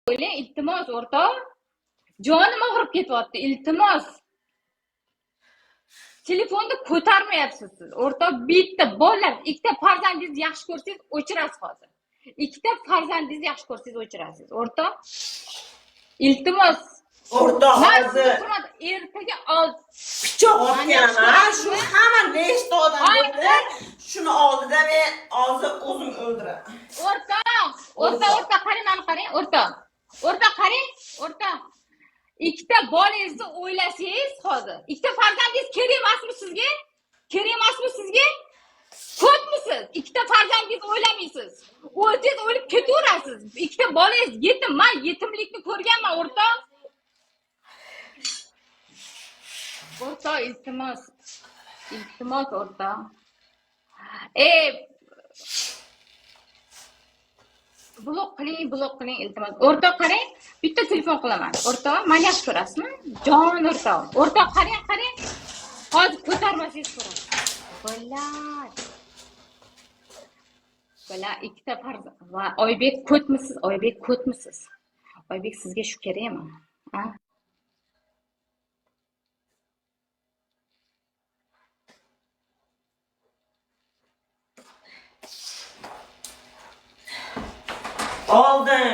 o'ylang, iltimos o'rtoq. Jonim og'rib ketyapti, iltimos. Telefonni ko'tarmayapsiz siz. O'rtoq, bitta bolalar, ikkita farzandingizni yaxshi ko'rsangiz, o'chirasiz hozir. Ikkita farzandingizni yaxshi ko'rsangiz, o'chirasiz. O'rtoq, iltimos. O'rtoq, hozir ertaga pichoq otganman. Shu hamma nechta odam bo'ldi. Shuni oldida men hozir o'zim o'ldiraman. O'rtoq, qarang, meni qarang, o'rtoq. O'rtoq, qarang, o'rtoq. Ikkita bolangizni o'ylasangiz hozir. Ikkita farzandingiz kerak emasmi sizga? Kerak emasmi sizga? Ko'pmisiz? Ikkita farzandingizni o'ylamaysiz. O'zingiz o'lib ketaverasiz. Ikkita bolangiz yetim. Men yetimlikni ko'rganman, o'rtoq. O'rtoq, iltimos. Iltimos, o'rtoq. Blok qiling, iltimos. O'rtoq, qarang, bitta telefon qilaman. O'rtoq, meni yaxshi ko'rasizmi? Jon o'rtoq. O'rtoq, qarang. Hozir ko'tarmasangiz ko'rasiz. Bola, ikkita farzand. Va Oybek ko'tmisiz? Oybek sizga shu kerakmi? Ha? Oldin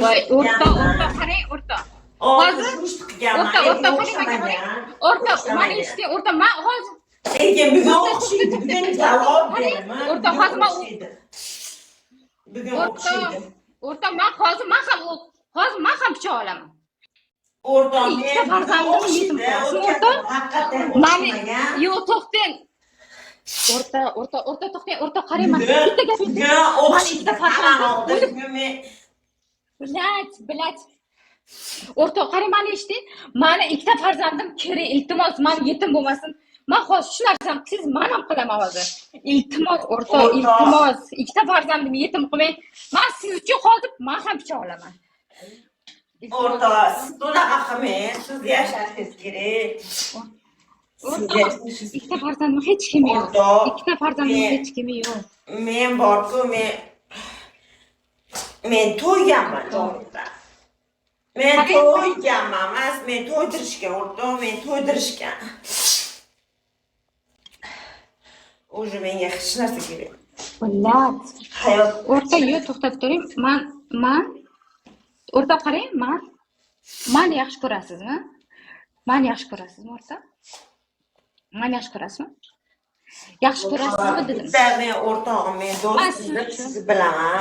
voy o'rtoq qarang, o'rtoq. Hozir o'rtoq, mana eshitding, o'rtoq, men hozir lekin bugun o'xshaydi. Bugun javob beraman. O'rtoq, hozir men bugun o'xshaydi. O'rtoq, men ham pichoq olaman. O'rtoq, ikkita farzandim yetim qolsin, o'rtoq. Mani yo'q, to'xtang. O'rtoq, to'xtang, o'rtoq, qarang, men bitta gap o'xshaydi. Bilach. O'rtoq, qarang, meni eshiting. Meni ikkita farzandim kerak, iltimos, men yetim bo'lmasin. Men hozir shu narsani qilsangiz, men ham qilaman hozir. Iltimos, o'rtoq, iltimos. Ikkita farzandim yetim qilmang. Men siz uchun hozir men ham pichoq olaman. O'rtoq, siz bunaqa qilmang. Siz yashashingiz kerak. Ikkita farzandim hech kimi yo'q. Ikkita farzandim hech kimi yo'q. Men borku, men to'yganman joyda. Men to'yganman emas, men to'ydirishgan, o'rtoq, men to'ydirishgan. O'zi menga hech narsa kerak. Billat. Hayot. O'rtoq, yo'q, to'xtab turing. Men o'rtoq, qarang, meni yaxshi ko'rasizmi? Meni yaxshi ko'rasizmi, o'rtoq? Meni yaxshi ko'rasizmi? Yaxshi ko'rasizmi dedim. Men o'rtog'im, men do'stingizni bilaman.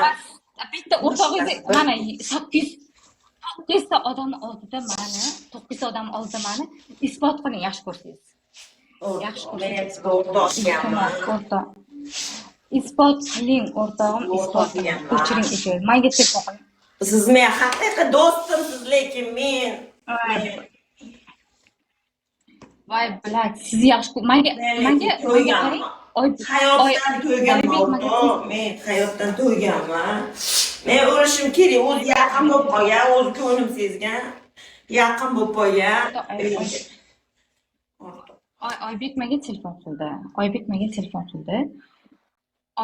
Bitta o'rtog'ingiz mana 900 odamni oldida meni isbot qiling, yaxshi ko'rsangiz. Yaxshi ko'rsangiz. O'rtoq. Isbot qiling, o'rtog'im, isbot qiling. O'chiring eshik. Menga telefon qiling. Siz men haqiqiy do'stimsiz, lekin men voy, bilak, sizni yaxshi menga to'yganman. Hayotdan to'yganman, men hayotdan to'yganman. Men urishim kerak, o'zi yaqin bo'lib qolgan, o'zi ko'nglim sezgan, yaqin bo'lib qolgan. Oybek menga telefon qildi.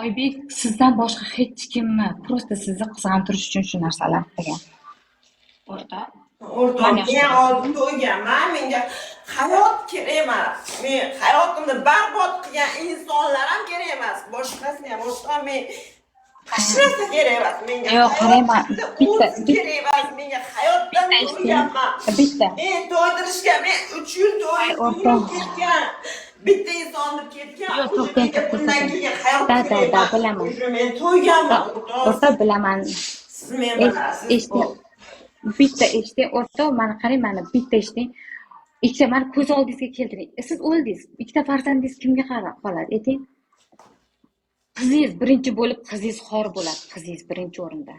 Oybek sizdan boshqa hech kimni, просто sizni qizg'antirish uchun shu narsalarni qilgan. O'rtoq, men hozir to'yganman, menga hayot kerak emas. Men hayotimni barbod qilgan insonlar ham kerak emas. Boshqasi ham, men hech narsa kerak emas menga. Yo'q, qarayman. Bitta kerak emas menga, hayotdan to'yganman. Bitta. Men to'ydirishga men 3 yil ketgan. Bitta insonni ketgan. Yo'q, to'xtang. Bundan keyin hayotda bilaman. Men to'yganman. O'rtoq, bilaman. Siz men bilasiz. Bitta eshitding, o'rtoq, meni qarang, meni bitta eshitding. Ikkita meni ko'z oldingizga keltiring. Siz o'ldingiz. Ikkita farzandingiz kimga qoladi? Ayting. Qizingiz birinchi bo'lib, qizingiz xor bo'ladi. Qizingiz birinchi o'rinda.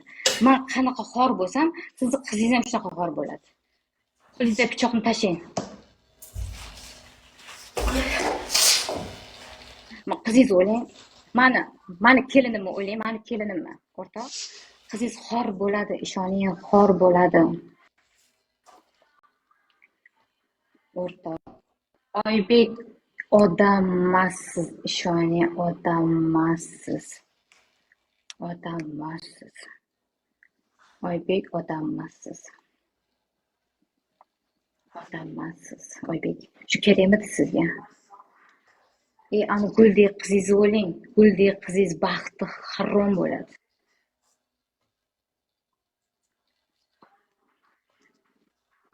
Men qanaqa xor bo'lsam, sizni qizingiz ham shunaqa xor bo'ladi. Qo'lingizga pichoqni tashlang. Qizingiz o'ylang. Meni kelinimni o'ylang, meni kelinimni. O'rtoq, qizingiz xor bo'ladi, ishoning, xor bo'ladi. O'rtoq, Oybek odammassiz, ishoning, odammassiz. Oybek, odam emassiz. Odam emassiz, Oybek. Shu kerakmidi sizga? Ani Guldek qizingizni o'ylang. Guldek qizingiz baxti harom bo'ladi.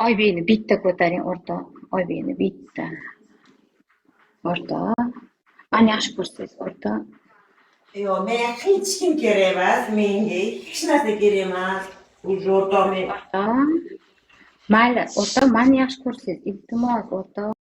Oybekni bitta ko'taring, o'rtoq. Oybekni bitta. O'rtoq. Mani yaxshi ko'rsangiz, o'rtoq. Yo'q, menga hech kim kerak emas, menga hech narsa kerak emas. Уже o'rtoq men O'rtoq. Mayli, o'rtoq, mani yaxshi ko'rsangiz, iltimos, o'rtoq.